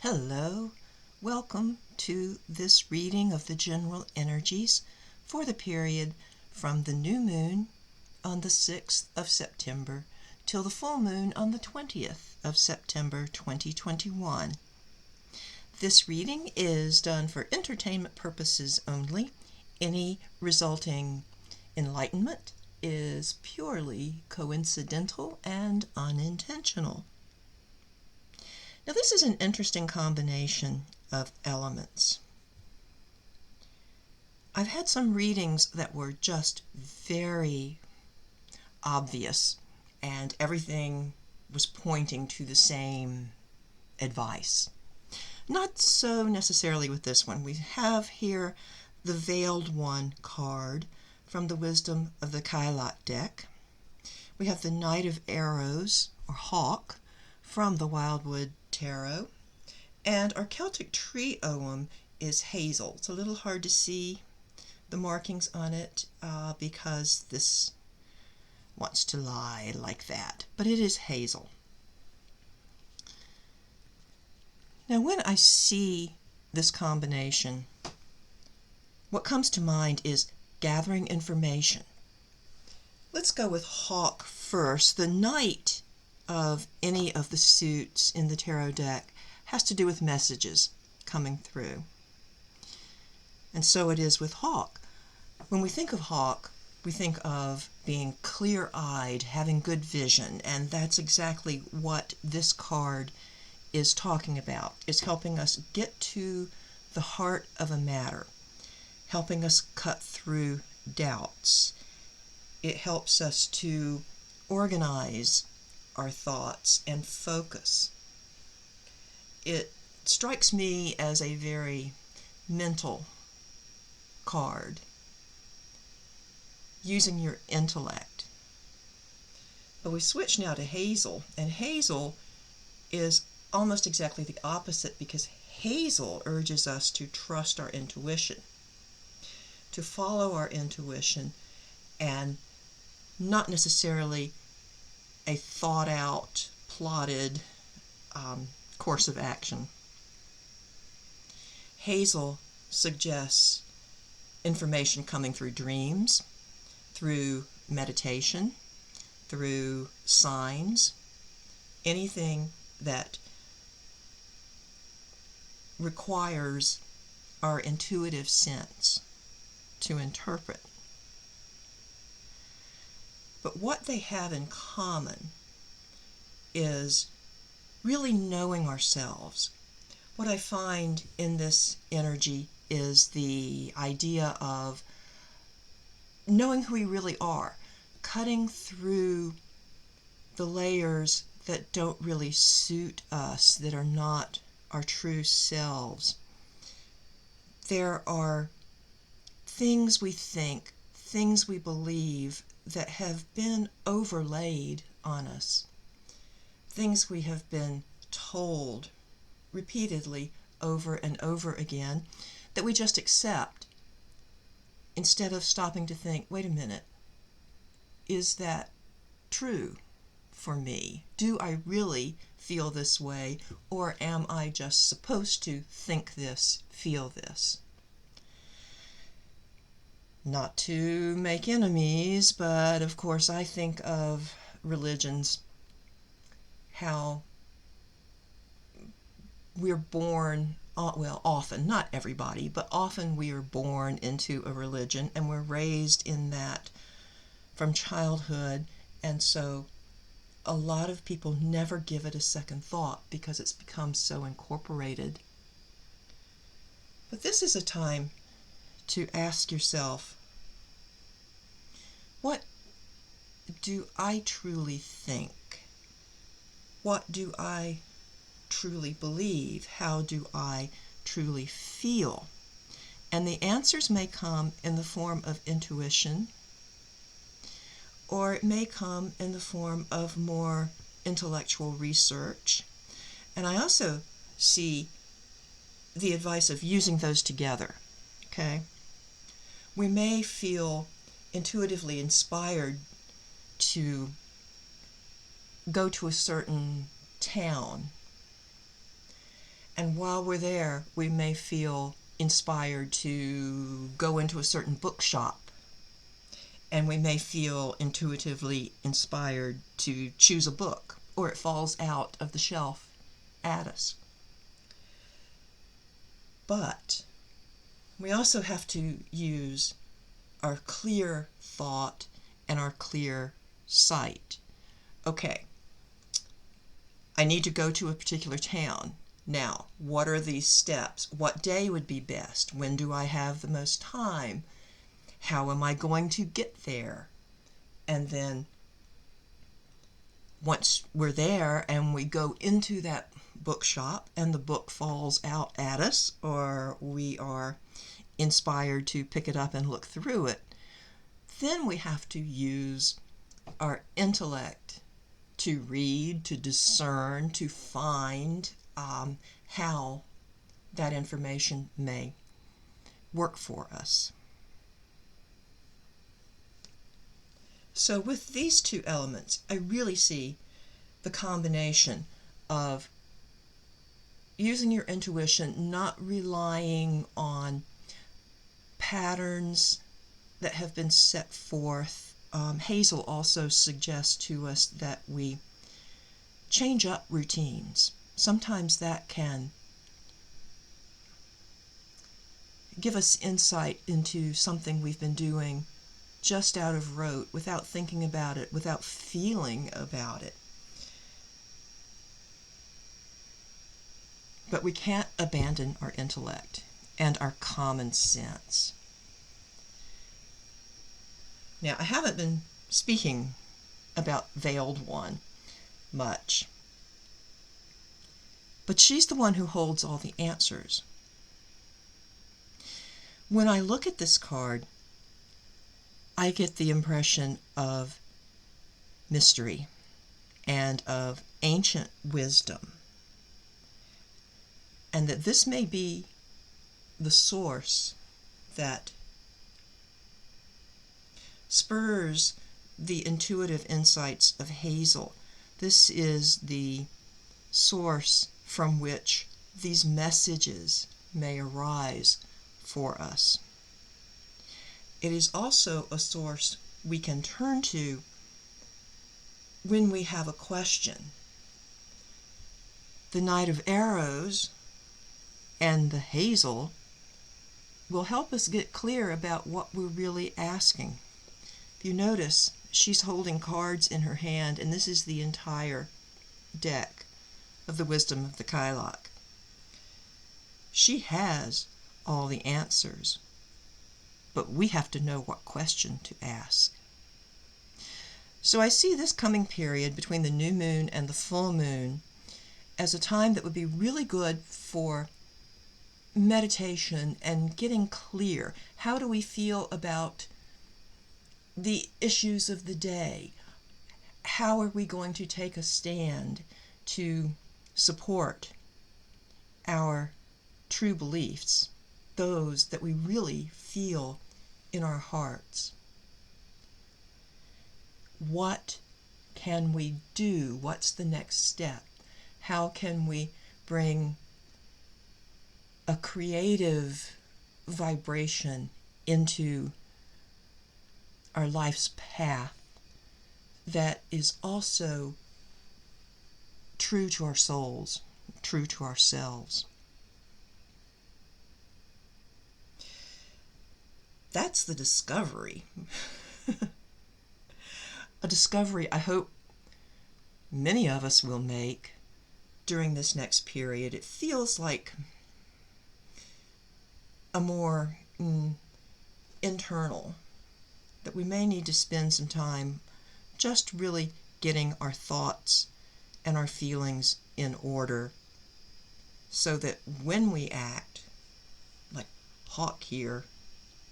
Hello, welcome to this reading of the general energies for the period from the new moon on the 6th of September till the full moon on the 20th of September 2021. This reading is done for entertainment purposes only. Any resulting enlightenment is purely coincidental and unintentional. Now, this is an interesting combination of elements. I've had some readings that were just very obvious, and everything was pointing to the same advice. Not so necessarily with this one. We have here the Veiled One card from the Wisdom of the Cailleach deck. We have the Knight of Arrows, or Hawk, from the Wildwood Tarot. And our Celtic tree ogham is hazel. It's a little hard to see the markings on it because this wants to lie like that, but it is hazel. Now, when I see this combination, what comes to mind is gathering information. Let's go with Hawk first. The Knight of any of the suits in the tarot deck has to do with messages coming through. And so it is with Hawk. When we think of Hawk, we think of being clear-eyed, having good vision, and that's exactly what this card is talking about. It's helping us get to the heart of a matter, helping us cut through doubts. It helps us to organize our thoughts and focus. It strikes me as a very mental card, using your intellect. But we switch now to hazel, and hazel is almost exactly the opposite, because hazel urges us to trust our intuition, to follow our intuition, and not necessarily a thought-out, plotted course of action. Hazel suggests information coming through dreams, through meditation, through signs, anything that requires our intuitive sense to interpret. But what they have in common is really knowing ourselves. What I find in this energy is the idea of knowing who we really are, cutting through the layers that don't really suit us, that are not our true selves. There are things we think, things we believe that have been overlaid on us, things we have been told repeatedly over and over again that we just accept, instead of stopping to think, wait a minute, is that true for me? Do I really feel this way, or am I just supposed to think this, feel this? Not to make enemies, but of course I think of religions, how we're born, well, often, not everybody, but often we are born into a religion, and we're raised in that from childhood, and so a lot of people never give it a second thought because it's become so incorporated. But this is a time to ask yourself, what do I truly think? What do I truly believe? How do I truly feel? And the answers may come in the form of intuition, or it may come in the form of more intellectual research. And I also see the advice of using those together, okay? We may feel intuitively inspired to go to a certain town And while we're there, we may feel inspired to go into a certain bookshop, and we may feel intuitively inspired to choose a book, or it falls out of the shelf at us. But we also have to use our clear thought and our clear sight. Okay, I need to go to a particular town. Now, what are these steps? What day would be best? When do I have the most time? How am I going to get there? And then once we're there and we go into that bookshop and the book falls out at us, or we are inspired to pick it up and look through it, then we have to use our intellect to read, to discern, to find how that information may work for us. So with these two elements, I really see the combination of using your intuition, not relying on patterns that have been set forth. Hazel also suggests to us that we change up routines. Sometimes that can give us insight into something we've been doing just out of rote, without thinking about it, without feeling about it. But we can't abandon our intellect and our common sense. Now, I haven't been speaking about Veiled One much, but she's the one who holds all the answers. When I look at this card, I get the impression of mystery and of ancient wisdom, and that this may be the source that spurs the intuitive insights of Hazel. This is the source from which these messages may arise for us. It is also a source we can turn to when we have a question. The Knight of Arrows and the Hazel will help us get clear about what we're really asking. If you notice, she's holding cards in her hand, and this is the entire deck of the Wisdom of the Cailleach. She has all the answers, but we have to know what question to ask. So I see this coming period between the new moon and the full moon as a time that would be really good for meditation and getting clear. How do we feel about the issues of the day? How are we going to take a stand to support our true beliefs, those that we really feel in our hearts? What can we do? What's the next step? How can we bring a creative vibration into our life's path that is also true to our souls, true to ourselves? That's the discovery. A discovery I hope many of us will make during this next period. It feels like a more internal, that we may need to spend some time just really getting our thoughts and our feelings in order, so that when we act, like Hawk here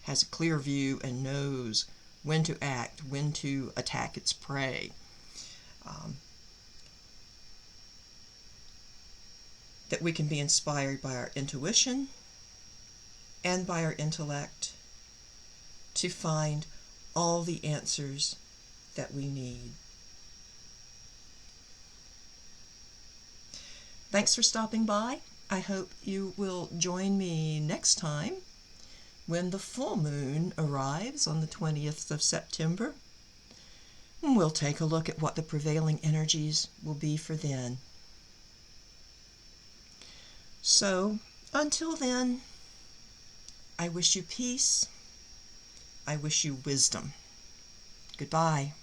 has a clear view and knows when to act, when to attack its prey, that we can be inspired by our intuition and by our intellect to find all the answers that we need. Thanks for stopping by. I hope you will join me next time when the full moon arrives on the 20th of September. We'll take a look at what the prevailing energies will be for then. So, until then, I wish you peace. I wish you wisdom. Goodbye.